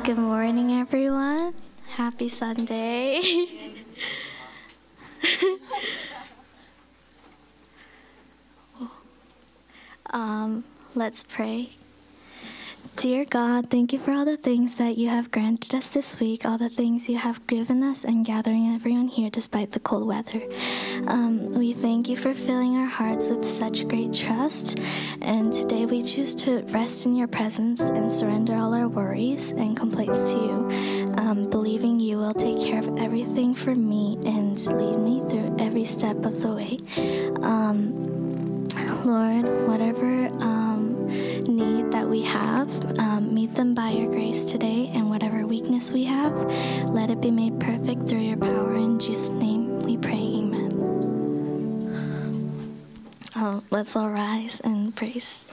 Good morning, everyone. Happy Sunday. Let's pray. Dear God, thank you for all the things that you have granted us this week, all the things you have given us, and gathering everyone here despite the cold weather. We thank you for filling our hearts with such great trust, and today we choose to rest in your presence and surrender all our worries and complaints to you, believing you will take care of everything for me and lead me through every step of the way. Lord, whatever need that we have, meet them by your grace today, and whatever weakness we have, let it be made perfect through your power. In Jesus' name we pray, amen. Let's all rise and praise.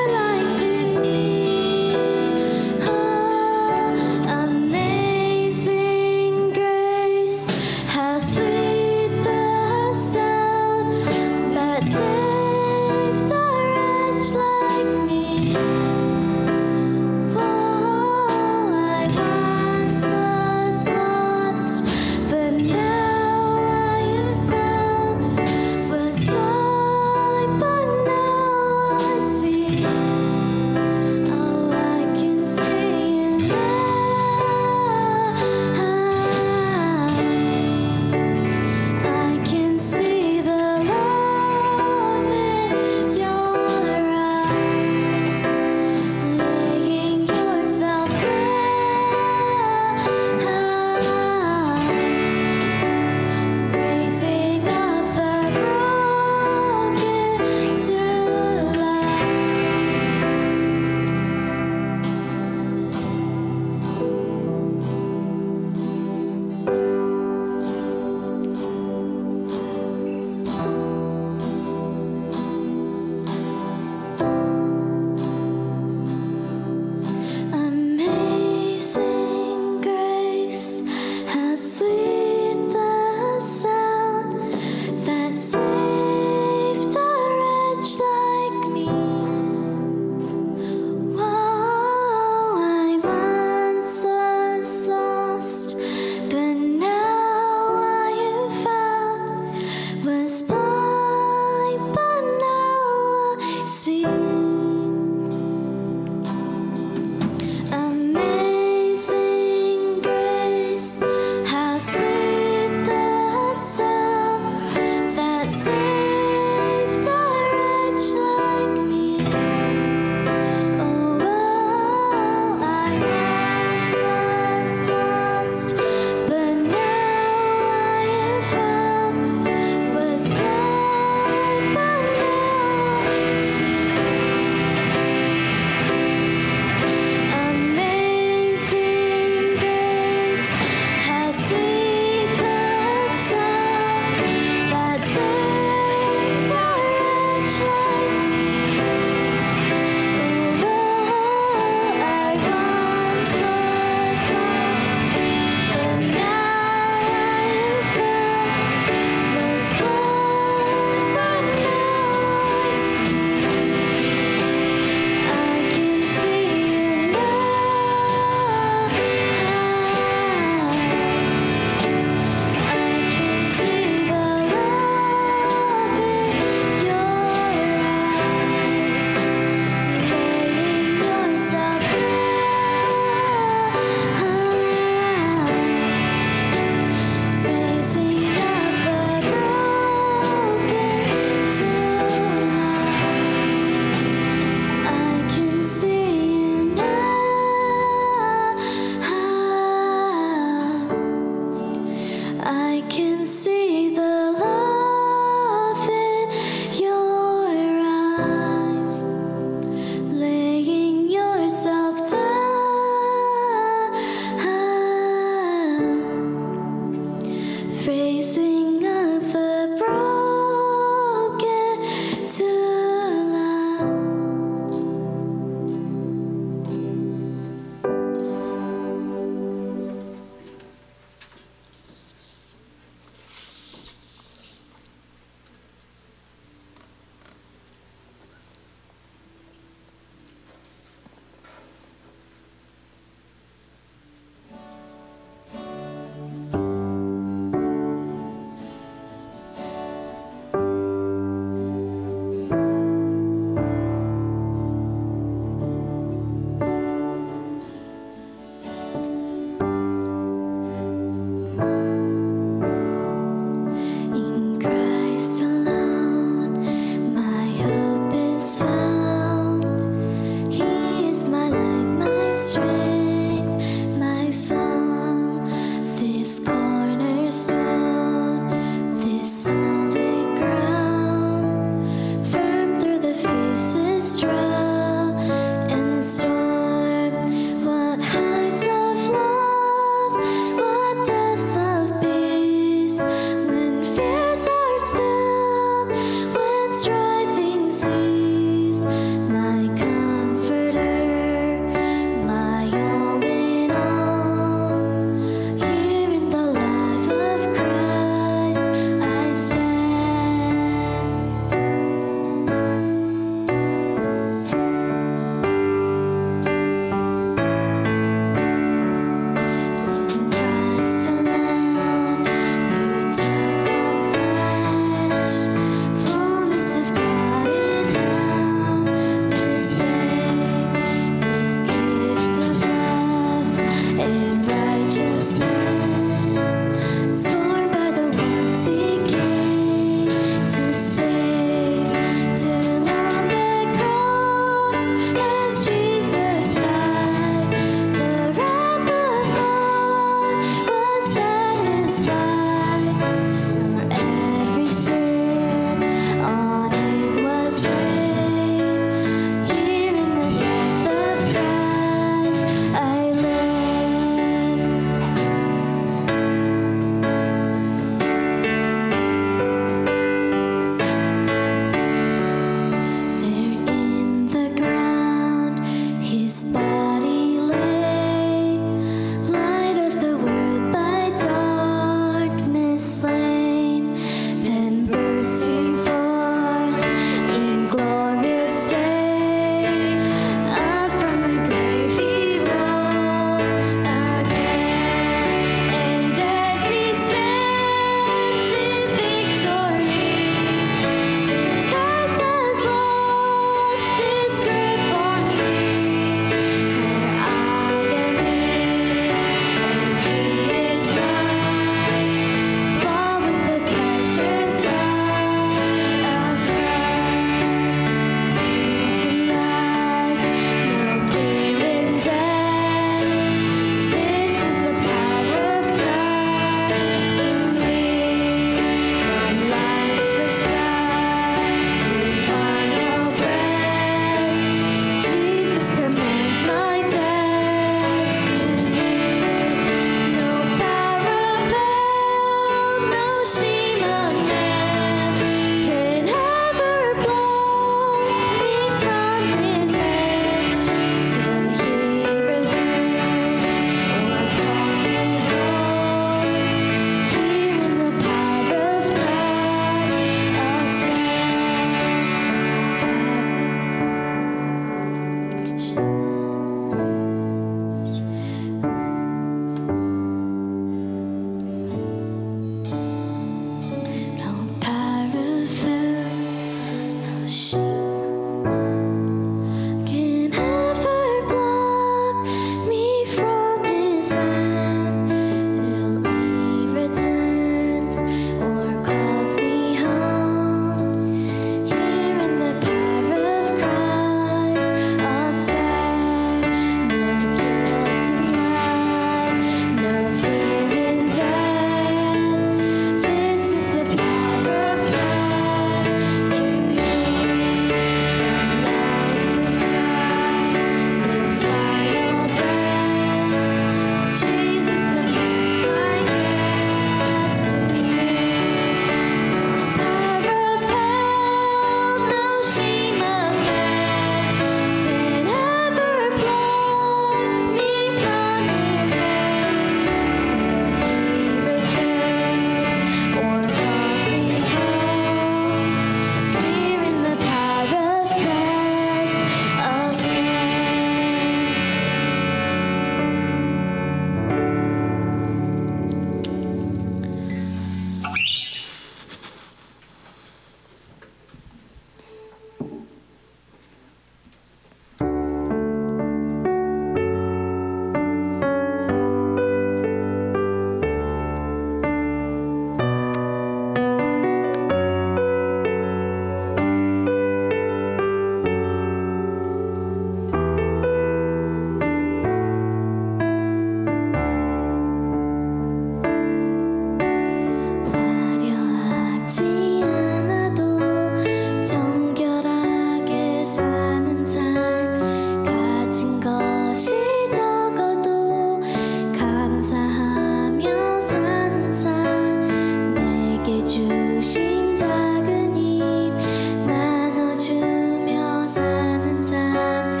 사는 삶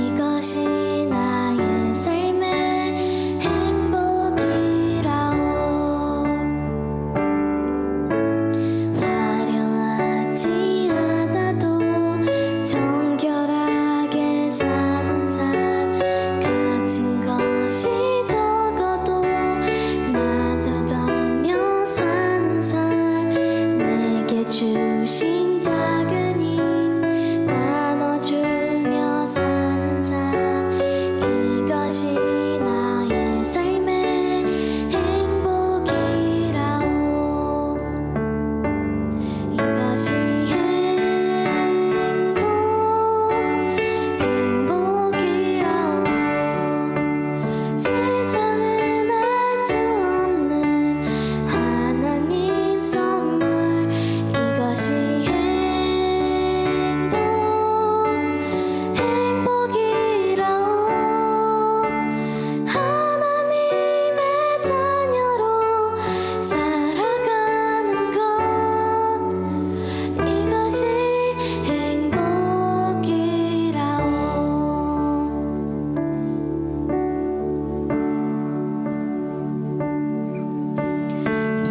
이것이 나의 삶의 행복이라오 화려하지 않아도 정결하게 사는 삶 가진 것이 적어도 나눠주며 사는 삶 내게 주신 작은 힘 나눠주며 사는 삶 이것이 나의 삶의 행복이라오 이것이 행복이라오 세상은 알 수 없는 하나님 선물 이것이 행복이라오 하나님의 자녀로 살아가는 것 이것이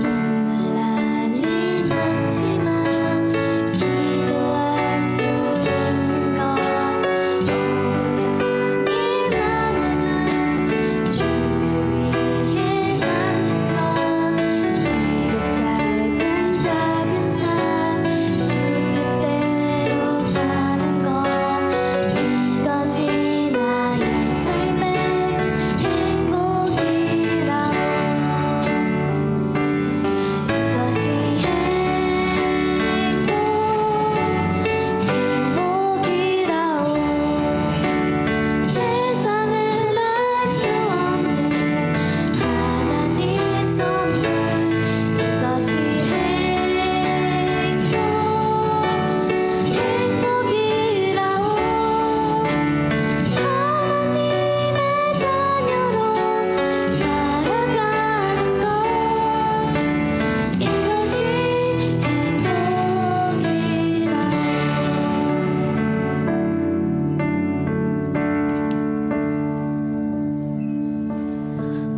눈물 날 일 많지만 기도할 수 있는 것 억울한 일 많으나 주를 위해 사는 것 비록 짧은 작은 삶 주 뜻대로 사는 것 이것이 나의 삶의 행복이라오 이것이 행복이라오 세상은 알 수 없는 하나님 선물 이것이 행복이라오 하나님의 자녀로 살아가는 것 이것이 행복이라오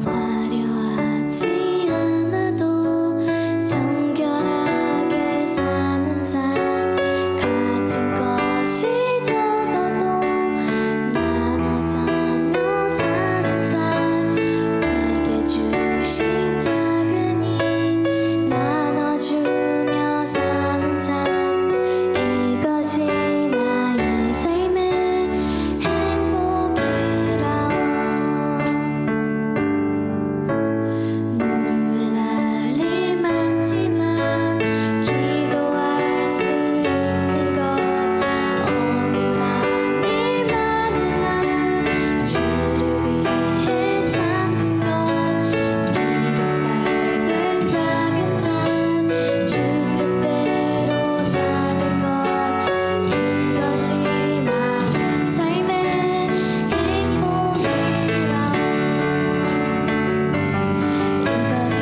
화려하지 않아도 정결하게 사는 삶 가진 것이 적어도 나눠주며 사는 삶 내게 주신 작은 힘 나눠주며 사는 삶 이것이 나의 삶의 행복이라오 눈물 날 일 많지만 기도할 수 있는 것 억울한 일 많으나 주를 위해 참는 것 비록 짧은 작은 삶 주 뜻대로 사는 것 이것이 나의 삶의 행복이라오 이것이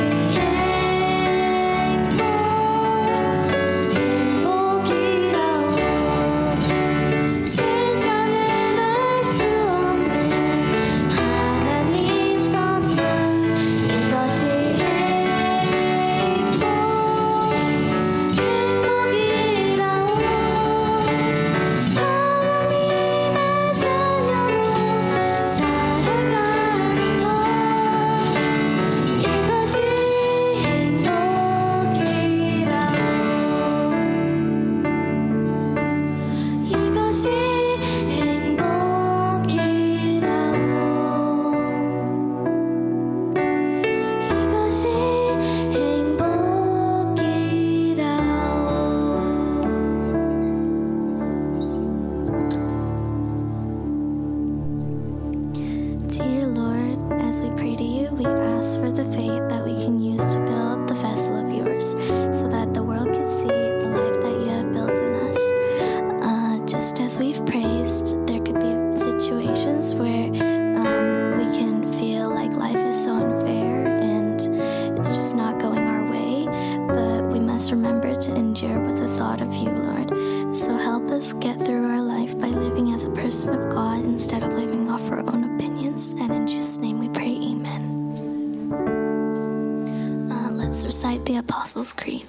행복이라오 세상은 알 수 없는 하나님 선물 이것이 행복이라오 하나님의 자녀로 살아가는 것 이것이 행복이라오 이것이 Dear Lord, as we pray to you, we ask for the faith that we can use to build the vessel of yours so that the world can see the life that you have built in us. Just as we've praised, there could be situations where we can feel like life is so unfair and it's just not going our way, but we must remember to endure with the thought of you, Lord. So help us get through our life person of God instead of living off our own opinions. And in Jesus' name we pray, amen. Let's recite the Apostles' Creed.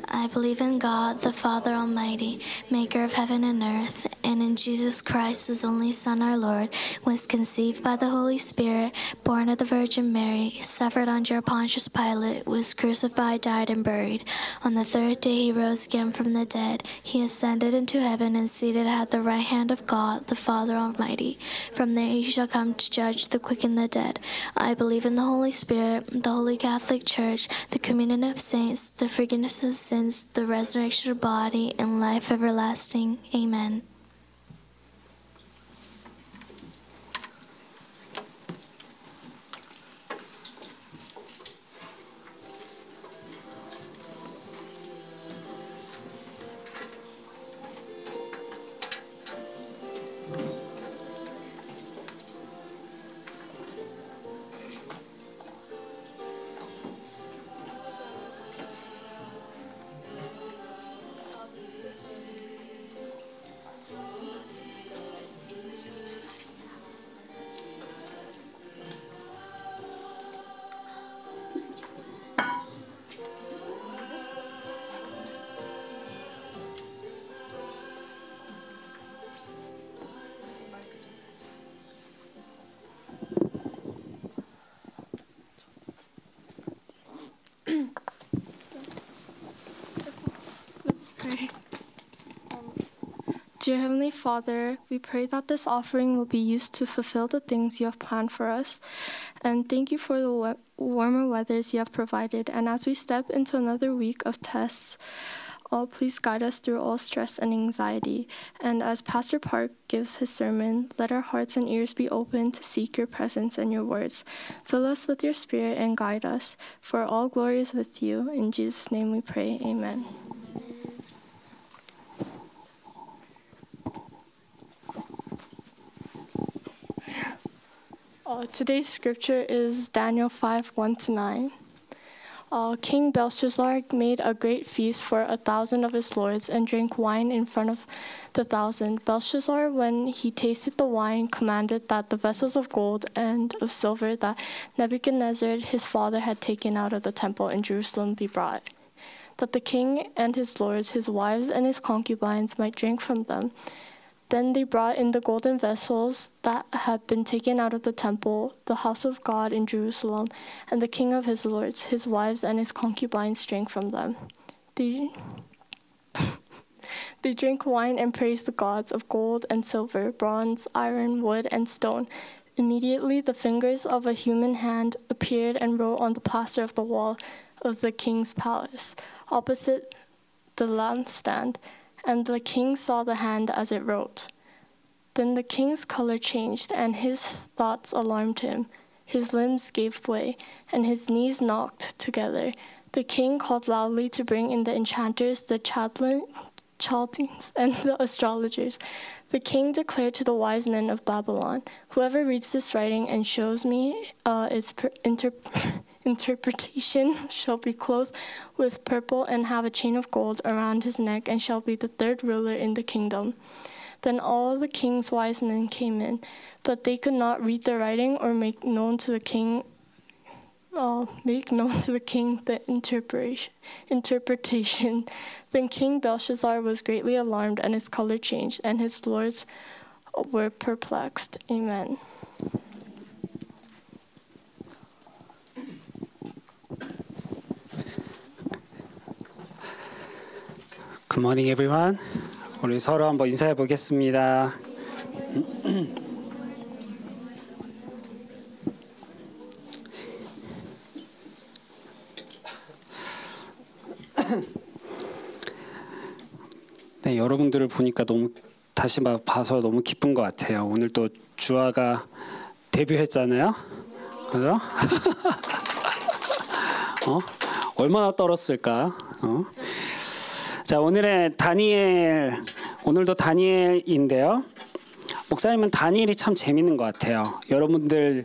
I believe in God, the Father Almighty, maker of heaven and earth, and in Jesus Christ, his only Son, our Lord, was conceived by the Holy Spirit, born of the Virgin Mary, suffered under Pontius Pilate, was crucified, died, and buried. On the third day he rose again from the dead. He ascended into heaven and seated at the right hand of God, the Father Almighty. From there he shall come to judge the quick and the dead. I believe in the Holy Spirit, the Holy Catholic Church, the communion of saints, the forgiveness of sins, the resurrection of body, and life everlasting. Amen. Dear Heavenly Father, we pray that this offering will be used to fulfill the things you have planned for us. And thank you for the warmer weathers you have provided. And as we step into another week of tests, please guide us through all stress and anxiety. And as Pastor Park gives his sermon, let our hearts and ears be open to seek your presence and your words. Fill us with your Spirit and guide us. For all glory is with you. In Jesus' name we pray. Amen. Today's scripture is Daniel 5:1-9. King Belshazzar made a great feast for 1,000 of his lords and drank wine in front of the 1,000. Belshazzar, when he tasted the wine, commanded that the vessels of gold and of silver that Nebuchadnezzar his father had taken out of the temple in Jerusalem be brought, that the king and his lords, his wives, and his concubines might drink from them. Then they brought in the golden vessels that had been taken out of the temple, the house of God in Jerusalem, and the king of his lords, his wives, and his concubines drank from them. They drank wine and praised the gods of gold and silver, bronze, iron, wood, and stone. Immediately the fingers of a human hand appeared and wrote on the plaster of the wall of the king's palace, opposite the lampstand. And the king saw the hand as it wrote. Then the king's color changed, and his thoughts alarmed him. His limbs gave way, and his knees knocked together. The king called loudly to bring in the enchanters, the Chaldeans, and the astrologers. The king declared to the wise men of Babylon, "Whoever reads this writing and shows me its interpretation shall be clothed with purple and have a chain of gold around his neck and shall be the third ruler in the kingdom." Then all the king's wise men came in, but they could not read the writing or make known to the king the interpretation. Then King Belshazzar was greatly alarmed, and his color changed, and his lords were perplexed. Amen. Good morning, everyone. 우리 서로 한번 인사해 보겠습니다. 네, 여러분들을 보니까 다시 봐서 너무 기쁜 것 같아요. 오늘 또 주아가 데뷔했잖아요. 그죠? 얼마나 떨었을까? 자, 오늘도 다니엘인데요. 목사님은 다니엘이 참 재밌는 것 같아요. 여러분들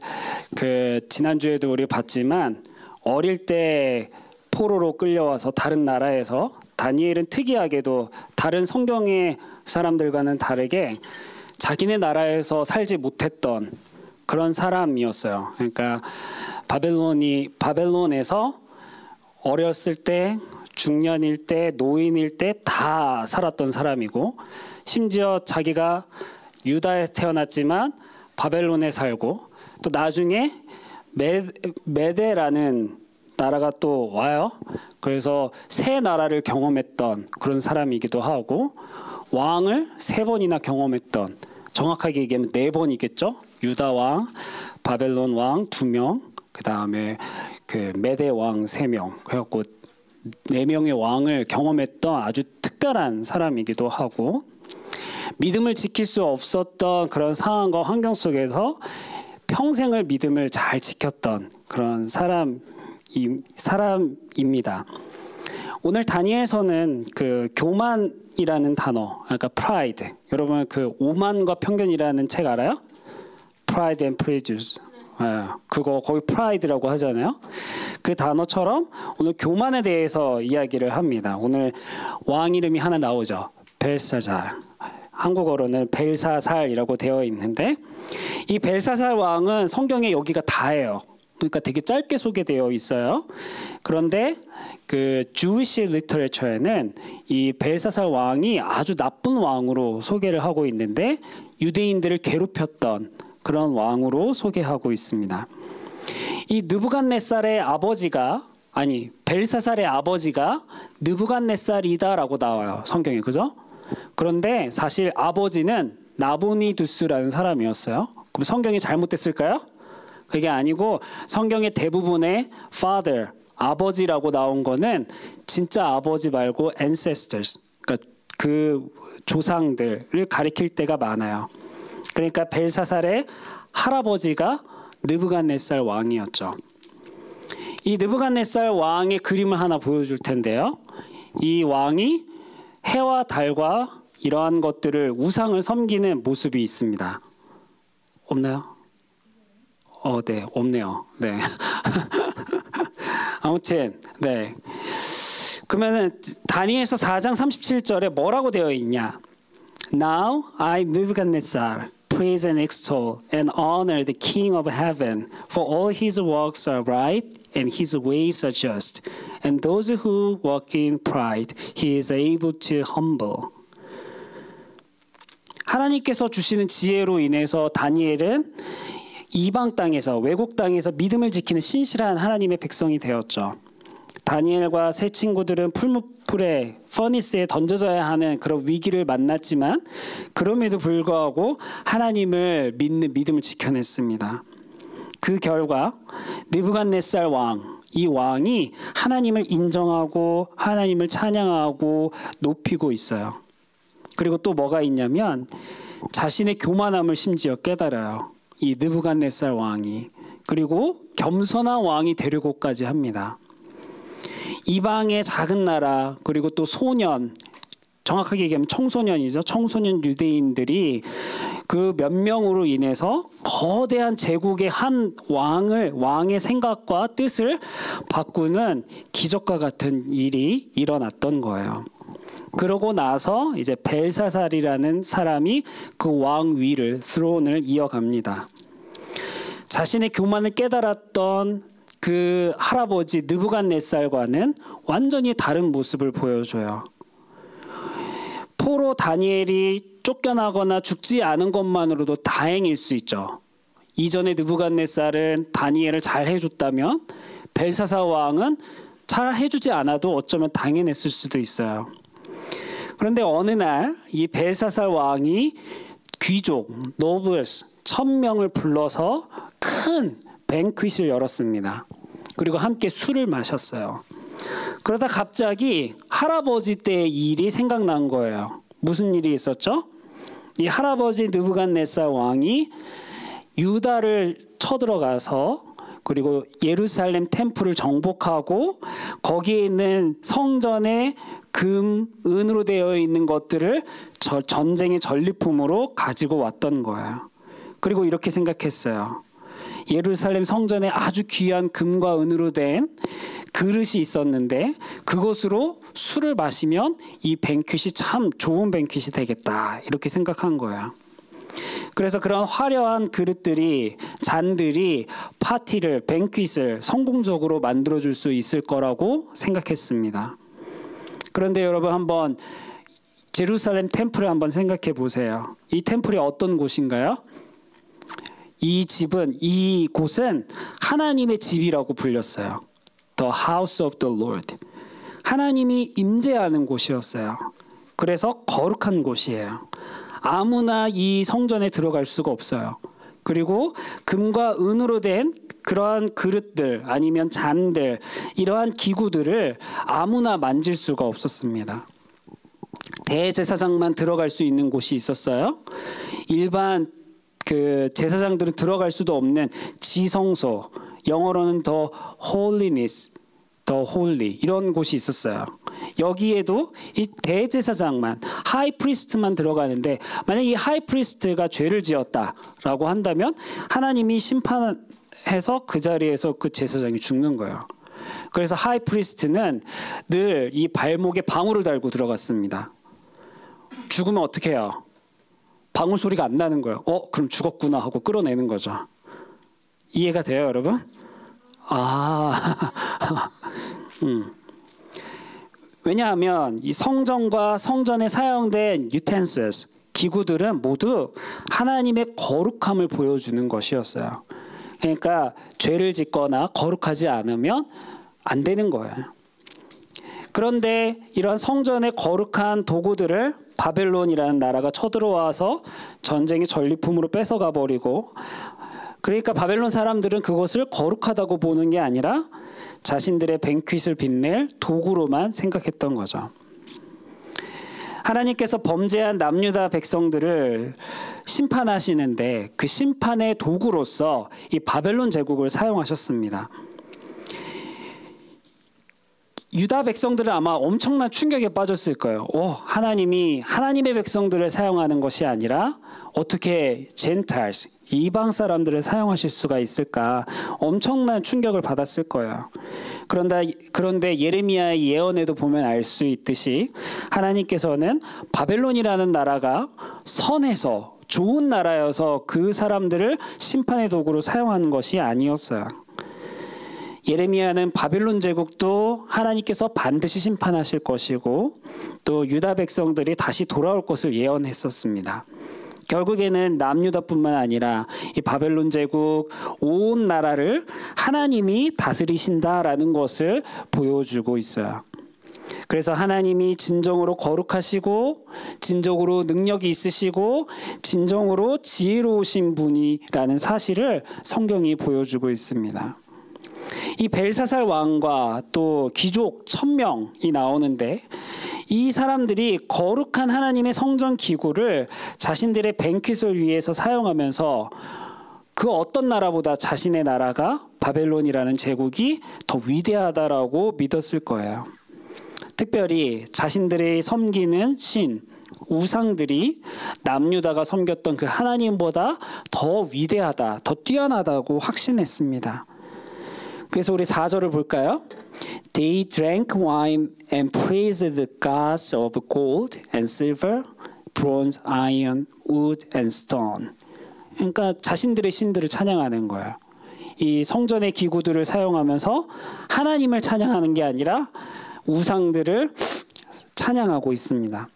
지난주에도 우리 봤지만 어릴 때 포로로 끌려와서 다른 나라에서 다니엘은 특이하게도 다른 성경의 사람들과는 다르게 자기네 나라에서 살지 못했던 그런 사람이었어요. 그러니까 바벨론에서 어렸을 때, 중년일 때, 노인일 때 다 살았던 사람이고, 심지어 자기가 유다에 태어났지만 바벨론에 살고, 또 나중에 메데라는 나라가 또 와요. 그래서 세 나라를 경험했던 그런 사람이기도 하고, 왕을 3번이나 경험했던, 정확하게 얘기하면 4번이겠죠. 유다 왕, 바벨론 왕 2명, 그 다음에 그 메대 왕 3명, 그래갖고 4명의 왕을 경험했던 아주 특별한 사람이기도 하고, 믿음을 지킬 수 없었던 그런 상황과 환경 속에서 평생을 믿음을 잘 지켰던 그런 사람입니다. 오늘 다니엘서는 그 교만이라는 단어, 그러니까 pride, 여러분 그 오만과 편견이라는 책 알아요? Pride and Prejudice. 그거 거기 pride라고 하잖아요. 그 단어처럼 오늘 교만에 대해서 이야기를 합니다. 오늘 왕 이름이 하나 나오죠. 벨사살. 한국어로는 벨사살이라고 되어 있는데, 이 벨사살 왕은 성경에 여기가 다예요. 그러니까 되게 짧게 소개되어 있어요. 그런데 그 Jewish Literature에는 이 벨사살 왕이 아주 나쁜 왕으로 소개를 하고 있는데, 유대인들을 괴롭혔던 그런 왕으로 소개하고 있습니다. 이 느부갓네살의 아버지가, 아니 벨사살의 아버지가 느부갓네살이다라고 나와요, 성경에. 그죠? 그런데 사실 아버지는 나보니두스라는 사람이었어요. 그럼 성경이 잘못됐을까요? 그게 아니고 성경의 대부분의 father, 아버지라고 나온 거는 진짜 아버지 말고 ancestors, 그러니까 그 조상들을 가리킬 때가 많아요. 그러니까 벨사살의 할아버지가 느부갓네살 왕이었죠. 이 느부갓네살 왕의 그림을 하나 보여줄 텐데요. 이 왕이 해와 달과 이러한 것들을, 우상을 섬기는 모습이 있습니다. 없나요? 네, 없네요. 네. 아무튼, 네. 그러면은 다니엘서 4장 37절에 뭐라고 되어 있냐? Now I Nebuchadnezzar praise and extol and honor the King of heaven, for all his works are right and his ways are just, and those who walk in pride he is able to humble. 하나님께서 주시는 지혜로 인해서 다니엘은 이방 땅에서, 외국 땅에서 믿음을 지키는 신실한 하나님의 백성이 되었죠. 다니엘과 세 친구들은 풀무불에, 퍼니스에 던져져야 하는 그런 위기를 만났지만 그럼에도 불구하고 하나님을 믿는 믿음을 지켜냈습니다. 그 결과 느부갓네살 왕, 이 왕이 하나님을 인정하고 하나님을 찬양하고 높이고 있어요. 그리고 또 뭐가 있냐면 자신의 교만함을 심지어 깨달아요, 이 느부갓네살 왕이. 그리고 겸손한 왕이 되려고까지 합니다. 이방의 작은 나라, 그리고 또 소년, 정확하게 얘기하면 청소년이죠. 청소년 유대인들이 그 몇 명으로 인해서 거대한 제국의 한 왕의 생각과 뜻을 바꾸는 기적과 같은 일이 일어났던 거예요. 그러고 나서 이제 벨사살이라는 사람이 그 왕 위를, 스론을 이어갑니다. 자신의 교만을 깨달았던 그 할아버지 느부갓네살과는 완전히 다른 모습을 보여줘요. 포로 다니엘이 쫓겨나거나 죽지 않은 것만으로도 다행일 수 있죠. 이전에 느부갓네살은 다니엘을 잘 해줬다면 벨사살 왕은 잘 해주지 않아도 어쩌면 당연했을 수도 있어요. 그런데 어느 날 이 벨사살 왕이 귀족, 노블스 1000명을 불러서 큰 뱅퀴트를 열었습니다. 그리고 함께 술을 마셨어요. 그러다 갑자기 할아버지 때의 일이 생각난 거예요. 무슨 일이 있었죠? 이 할아버지 느부갓네살 왕이 유다를 쳐들어가서, 그리고 예루살렘 템플을 정복하고 거기에 있는 성전에 금, 은으로 되어 있는 것들을 전쟁의 전리품으로 가지고 왔던 거예요. 그리고 이렇게 생각했어요. 예루살렘 성전에 아주 귀한 금과 은으로 된 그릇이 있었는데 그것으로 술을 마시면 이 뱅퀴트이 참 좋은 뱅퀴트이 되겠다, 이렇게 생각한 거예요. 그래서 그런 화려한 그릇들이, 잔들이 파티를, 뱅퀴트를 성공적으로 만들어줄 수 있을 거라고 생각했습니다. 그런데 여러분 한번 제루살렘 템플을 한번 생각해 보세요. 이 템플이 어떤 곳인가요? 이곳은 하나님의 집이라고 불렸어요. The house of the Lord. 하나님이 임재하는 곳이었어요. 그래서 거룩한 곳이에요. 아무나 이 성전에 들어갈 수가 없어요. 그리고 금과 은으로 된 그러한 그릇들 아니면 잔들, 이러한 기구들을 아무나 만질 수가 없었습니다. 대제사장만 들어갈 수 있는 곳이 있었어요. 일반 그 제사장들은 들어갈 수도 없는 지성소, 영어로는 the holiness, the holy, 이런 곳이 있었어요. 여기에도 이 대제사장만, 하이프리스트만 들어가는데, 만약 이 하이프리스트가 죄를 지었다라고 한다면 하나님이 심판해서 그 자리에서 그 제사장이 죽는 거예요. 그래서 하이프리스트는 늘 이 발목에 방울을 달고 들어갔습니다. 죽으면 어떻게 해요? 방울 소리가 안 나는 거예요. 그럼 죽었구나 하고 끌어내는 거죠. 이해가 돼요, 여러분? 왜냐하면 이 성전과 성전에 사용된 utensils, 기구들은 모두 하나님의 거룩함을 보여주는 것이었어요. 그러니까 죄를 짓거나 거룩하지 않으면 안 되는 거예요. 그런데 이러한 성전의 거룩한 도구들을 바벨론이라는 나라가 쳐들어와서 전쟁의 전리품으로 뺏어가 버리고, 그러니까 바벨론 사람들은 그것을 거룩하다고 보는 게 아니라 자신들의 뱅퀴트를 빛낼 도구로만 생각했던 거죠. 하나님께서 범죄한 남유다 백성들을 심판하시는데 그 심판의 도구로서 이 바벨론 제국을 사용하셨습니다. 유다 백성들은 아마 엄청난 충격에 빠졌을 거예요. 하나님이 하나님의 백성들을 사용하는 것이 아니라 어떻게 젠탈스, 이방 사람들을 사용하실 수가 있을까, 엄청난 충격을 받았을 거예요. 그런데 예레미야의 예언에도 보면 알 수 있듯이 하나님께서는 바벨론이라는 나라가 선해서 좋은 나라여서 그 사람들을 심판의 도구로 사용하는 것이 아니었어요. 예레미야는 바벨론 제국도 하나님께서 반드시 심판하실 것이고 또 유다 백성들이 다시 돌아올 것을 예언했었습니다. 결국에는 남유다뿐만 아니라 이 바벨론 제국 온 나라를 하나님이 다스리신다라는 것을 보여주고 있어요. 그래서 하나님이 진정으로 거룩하시고 진정으로 능력이 있으시고 진정으로 지혜로우신 분이라는 사실을 성경이 보여주고 있습니다. 이 벨사살 왕과 또 귀족 1000명이 나오는데 이 사람들이 거룩한 하나님의 성전 기구를 자신들의 뱅퀴트를 위해서 사용하면서 그 어떤 나라보다 자신의 나라가 바벨론이라는 제국이 더 위대하다라고 믿었을 거예요. 특별히 자신들의 섬기는 신, 우상들이 남유다가 섬겼던 그 하나님보다 더 위대하다, 더 뛰어나다고 확신했습니다. 그래서 우리 4절을 볼까요? They drank wine and praised the gods of gold and silver, bronze, iron, wood and stone. 그러니까 자신들의 신들을 찬양하는 거예요. 이 성전의 기구들을 사용하면서 하나님을 찬양하는 게 아니라 우상들을 찬양하고 있습니다.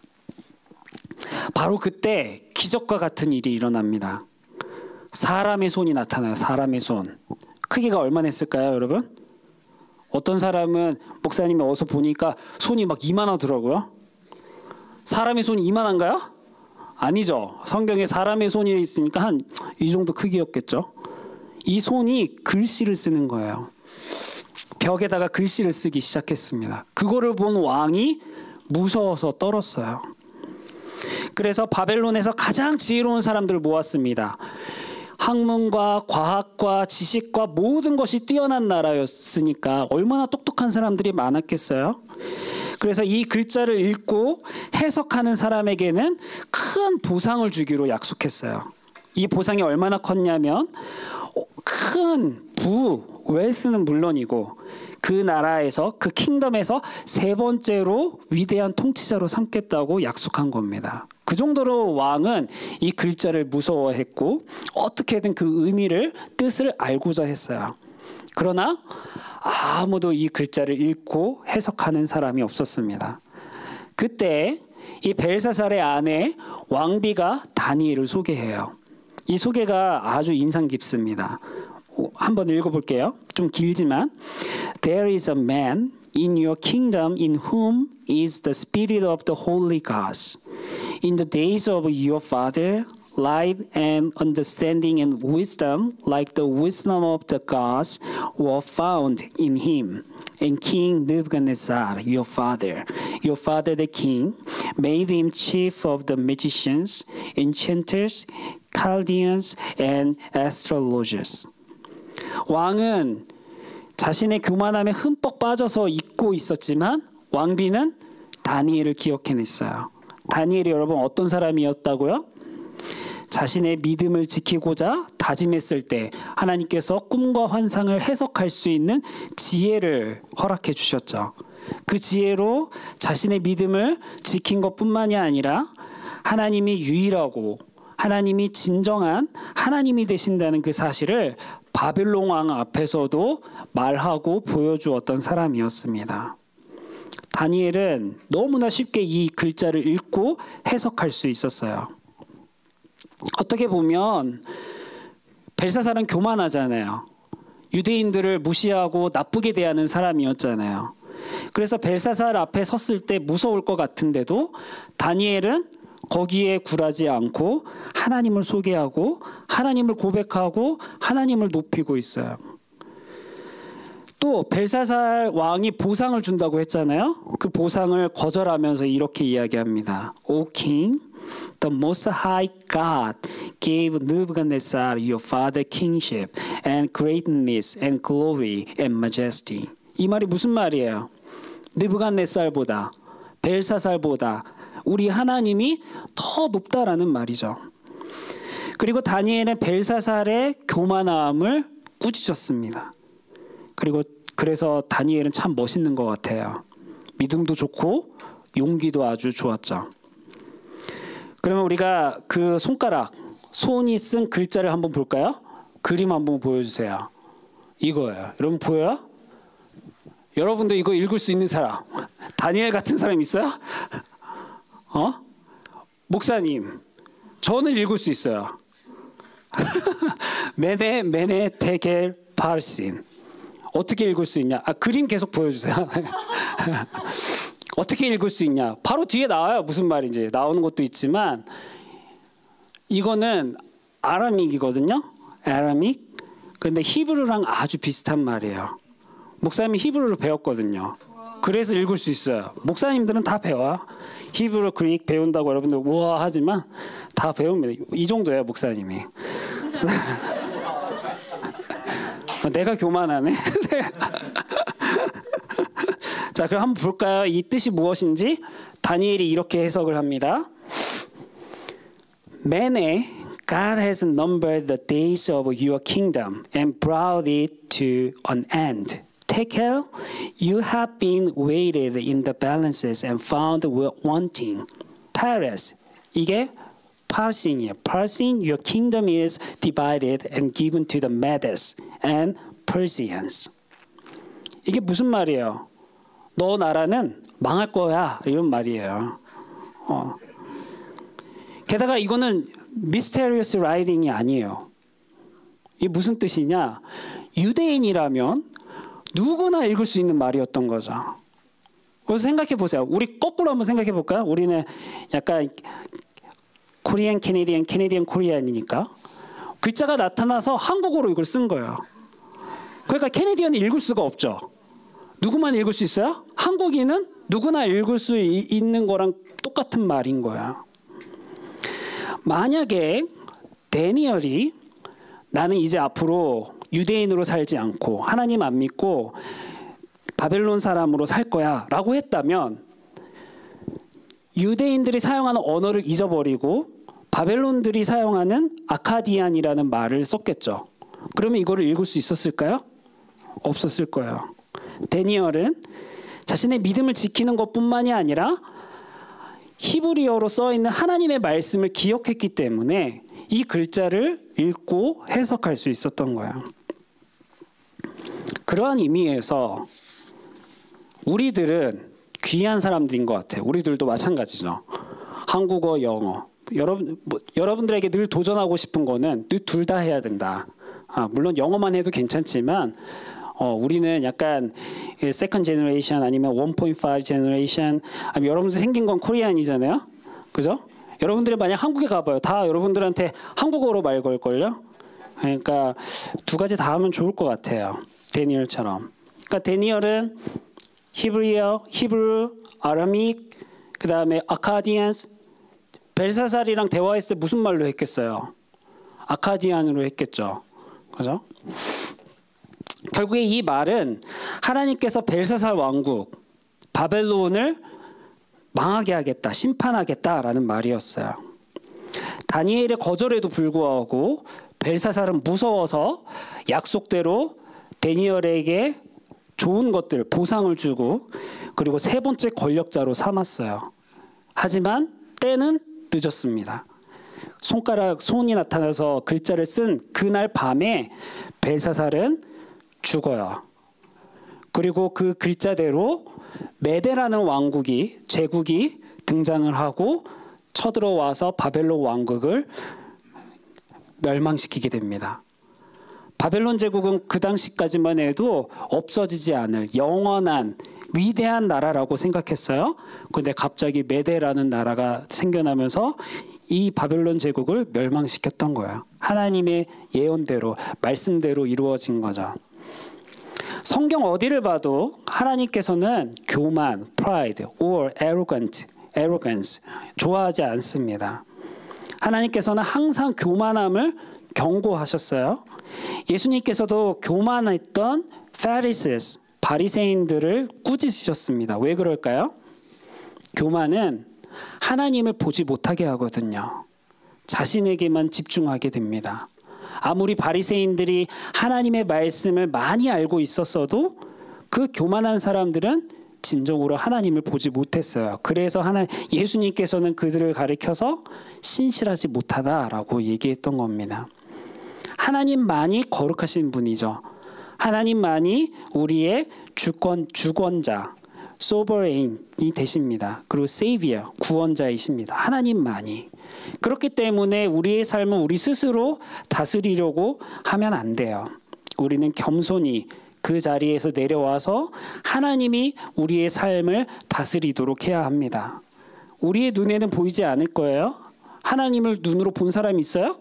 바로 그때 기적과 같은 일이 일어납니다. 사람의 손이 나타나요. 사람의 손. 크기가 얼마나 했을까요, 여러분? 어떤 사람은 목사님이 어서 보니까 손이 막 이만하더라고요. 사람의 손이 이만한가요? 아니죠. 성경에 사람의 손이 있으니까 한 이 정도 크기였겠죠. 이 손이 글씨를 쓰는 거예요. 벽에다가 글씨를 쓰기 시작했습니다. 그거를 본 왕이 무서워서 떨었어요. 그래서 바벨론에서 가장 지혜로운 사람들을 모았습니다. 학문과 과학과 지식과 모든 것이 뛰어난 나라였으니까 얼마나 똑똑한 사람들이 많았겠어요. 그래서 이 글자를 읽고 해석하는 사람에게는 큰 보상을 주기로 약속했어요. 이 보상이 얼마나 컸냐면 큰 웨alth는 물론이고 그 나라에서 그 킹덤에서 세 번째로 위대한 통치자로 삼겠다고 약속한 겁니다. 그 정도로 왕은 이 글자를 무서워했고 어떻게든 그 의미를 뜻을 알고자 했어요. 그러나 아무도 이 글자를 읽고 해석하는 사람이 없었습니다. 그때 이 벨사살의 아내 왕비가 다니엘을 소개해요. 이 소개가 아주 인상 깊습니다. 한번 읽어볼게요. 좀 길지만 There is a man in your kingdom in whom is the spirit of the holy gods. In the days of your father, life and understanding and wisdom, like the wisdom of the gods, were found in him. And King Nebuchadnezzar, your father the king, made him chief of the magicians, enchanters, Chaldeans, and astrologers. 왕은 자신의 교만함에 흠뻑 빠져서 잊고 있었지만 왕비는 다니엘을 기억해냈어요. 다니엘이 여러분 어떤 사람이었다고요? 자신의 믿음을 지키고자 다짐했을 때 하나님께서 꿈과 환상을 해석할 수 있는 지혜를 허락해 주셨죠. 그 지혜로 자신의 믿음을 지킨 것뿐만이 아니라 하나님이 유일하고 하나님이 진정한 하나님이 되신다는 그 사실을 바벨론 왕 앞에서도 말하고 보여주었던 사람이었습니다. 다니엘은 너무나 쉽게 이 글자를 읽고 해석할 수 있었어요. 어떻게 보면 벨사살은 교만하잖아요. 유대인들을 무시하고 나쁘게 대하는 사람이었잖아요. 그래서 벨사살 앞에 섰을 때 무서울 것 같은데도 다니엘은 거기에 굴하지 않고 하나님을 소개하고 하나님을 고백하고 하나님을 높이고 있어요. 또 벨사살 왕이 보상을 준다고 했잖아요. 그 보상을 거절하면서 이렇게 이야기합니다. O king, the most high God gave Nebuchadnezzar your father kingship and greatness and glory and majesty. 이 말이 무슨 말이에요? 느부갓네살보다 벨사살보다 우리 하나님이 더 높다라는 말이죠. 그리고 다니엘은 벨사살의 교만함을 꾸짖었습니다. 그래서 다니엘은 참 멋있는 것 같아요. 믿음도 좋고 용기도 아주 좋았죠. 그러면 우리가 그 손이 쓴 글자를 한번 볼까요? 그림 한번 보여주세요. 이거예요. 여러분 보여요? 여러분도 이거 읽을 수 있는 사람, 다니엘 같은 사람 있어요? 목사님, 저는 읽을 수 있어요. 메네 테겔 파르신. 어떻게 읽을 수 있냐? 그림 계속 보여주세요. 어떻게 읽을 수 있냐? 바로 뒤에 나와요. 무슨 말인지 나오는 것도 있지만 이거는 아라믹이거든요. 아라믹. 근데 히브리랑 아주 비슷한 말이에요. 목사님이 히브리를 배웠거든요. 그래서 읽을 수 있어요. 목사님들은 다 배워요. 히브리, 그릭 배운다고 여러분들 우와 하지만 다 배웁니다. 이 정도예요, 목사님이. 내가 교만하네. 자, 그럼 한번 볼까요? 이 뜻이 무엇인지 다니엘이 이렇게 해석을 합니다. Many God has numbered the days of your kingdom and brought it to an end. Tekel, you have been weighed in the balances and found wanting. Paris, 이게 Parsin이에요. Parsin, your kingdom is divided and given to the Medes and Persians. 이게 무슨 말이에요? 너 나라는 망할 거야 이런 말이에요. 게다가 이거는 mysterious writing이 아니에요. 이게 무슨 뜻이냐? 유대인이라면 누구나 읽을 수 있는 말이었던 거죠. 그래서 생각해 보세요. 우리 거꾸로 한번 생각해 볼까요? 우리는 약간 코리안 캐네디언 코리안이니까 글자가 나타나서 한국어로 이걸 쓴 거예요. 그러니까 캐네디언이 읽을 수가 없죠. 누구만 읽을 수 있어요? 한국인은 누구나 읽을 수 있는 거랑 똑같은 말인 거야. 만약에 다니엘이 나는 이제 앞으로 유대인으로 살지 않고 하나님 안 믿고 바벨론 사람으로 살 거야 라고 했다면 유대인들이 사용하는 언어를 잊어버리고 바벨론들이 사용하는 아카디안이라는 말을 썼겠죠. 그러면 이거를 읽을 수 있었을까요? 없었을 거예요. 다니엘은 자신의 믿음을 지키는 것뿐만이 아니라 히브리어로 써 있는 하나님의 말씀을 기억했기 때문에 이 글자를 읽고 해석할 수 있었던 거예요. 그러한 의미에서 우리들은 귀한 사람들인 것 같아요. 우리들도 마찬가지죠. 한국어, 영어. 여러분들에게 늘 도전하고 싶은 거는 둘 다 해야 된다. 물론 영어만 해도 괜찮지만 우리는 약간 세컨드 제너레이션 아니면 1.5 제너레이션 아니면 여러분들 생긴 건 코리안이잖아요. 그죠? 여러분들이 만약 한국에 가봐요. 다 여러분들한테 한국어로 말 걸걸요? 그러니까 두 가지 다 하면 좋을 것 같아요. 다니엘처럼. 그러니까 다니엘은 히브루, 아라믹, 그 다음에 아카디안스, 벨사살이랑 대화했을 때 무슨 말로 했겠어요? 아카디안으로 했겠죠. 그죠? 결국에 이 말은 하나님께서 벨사살 왕국, 바벨론을 망하게 하겠다, 심판하겠다라는 말이었어요. 다니엘의 거절에도 불구하고 벨사살은 무서워서 약속대로 다니엘에게 좋은 것들, 보상을 주고 그리고 세 번째 권력자로 삼았어요. 하지만 때는 늦었습니다. 손이 나타나서 글자를 쓴 그날 밤에 벨사살은 죽어요. 그리고 그 글자대로 메데라는 왕국이 제국이 등장을 하고 쳐들어와서 바벨론 왕국을 멸망시키게 됩니다. 바벨론 제국은 그 당시까지만 해도 없어지지 않을 영원한 위대한 나라라고 생각했어요. 그런데 갑자기 메데라는 나라가 생겨나면서 이 바벨론 제국을 멸망시켰던 거예요. 하나님의 예언대로 말씀대로 이루어진 거죠. 성경 어디를 봐도 하나님께서는 교만, pride, or arrogance 좋아하지 않습니다. 하나님께서는 항상 교만함을 경고하셨어요. 예수님께서도 교만했던 Pharisees, 바리새인들을 꾸짖으셨습니다. 왜 그럴까요? 교만은 하나님을 보지 못하게 하거든요. 자신에게만 집중하게 됩니다. 아무리 바리새인들이 하나님의 말씀을 많이 알고 있었어도 그 교만한 사람들은 진정으로 하나님을 보지 못했어요. 그래서 예수님께서는 그들을 가리켜서 신실하지 못하다라고 얘기했던 겁니다. 하나님만이 거룩하신 분이죠. 하나님만이 우리의 주권자, sovereign이 되십니다. 그리고 savior, 구원자이십니다. 하나님만이. 그렇기 때문에 우리의 삶을 우리 스스로 다스리려고 하면 안 돼요. 우리는 겸손히 그 자리에서 내려와서 하나님이 우리의 삶을 다스리도록 해야 합니다. 우리의 눈에는 보이지 않을 거예요. 하나님을 눈으로 본 사람이 있어요?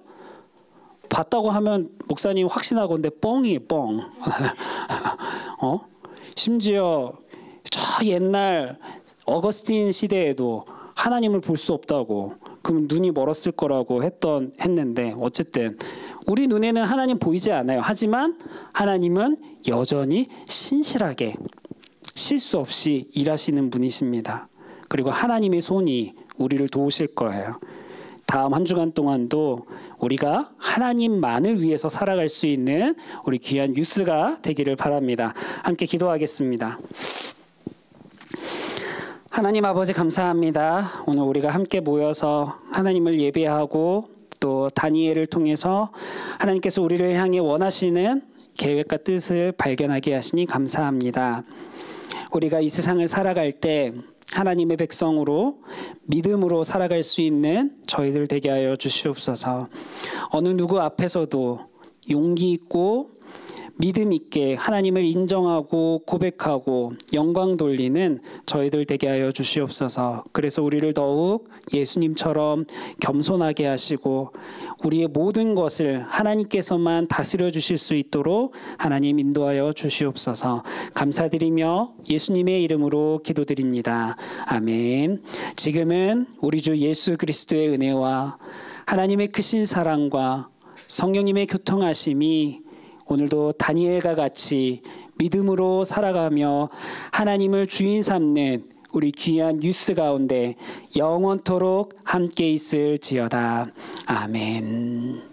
봤다고 하면 목사님 확신하건대 뻥이에요, 뻥. 심지어 저 옛날 어거스틴 시대에도 하나님을 볼 수 없다고, 그럼 눈이 멀었을 거라고 했는데 어쨌든 우리 눈에는 하나님 보이지 않아요. 하지만 하나님은 여전히 신실하게 실수 없이 일하시는 분이십니다. 그리고 하나님의 손이 우리를 도우실 거예요. 다음 한 주간 동안도 우리가 하나님만을 위해서 살아갈 수 있는 우리 귀한 유스가 되기를 바랍니다. 함께 기도하겠습니다. 하나님 아버지 감사합니다. 오늘 우리가 함께 모여서 하나님을 예배하고 또 다니엘을 통해서 하나님께서 우리를 향해 원하시는 계획과 뜻을 발견하게 하시니 감사합니다. 우리가 이 세상을 살아갈 때 하나님의 백성으로 믿음으로 살아갈 수 있는 저희들 되게 하여 주시옵소서. 어느 누구 앞에서도 용기 있고 믿음 있게 하나님을 인정하고 고백하고 영광 돌리는 저희들 되게 하여 주시옵소서. 그래서 우리를 더욱 예수님처럼 겸손하게 하시고 우리의 모든 것을 하나님께서만 다스려 주실 수 있도록 하나님 인도하여 주시옵소서. 감사드리며 예수님의 이름으로 기도드립니다. 아멘. 지금은 우리 주 예수 그리스도의 은혜와 하나님의 크신 사랑과 성령님의 교통하심이 오늘도 다니엘과 같이 믿음으로 살아가며 하나님을 주인 삼는 우리 귀한 뉴스 가운데 영원토록 함께 있을지어다. 아멘.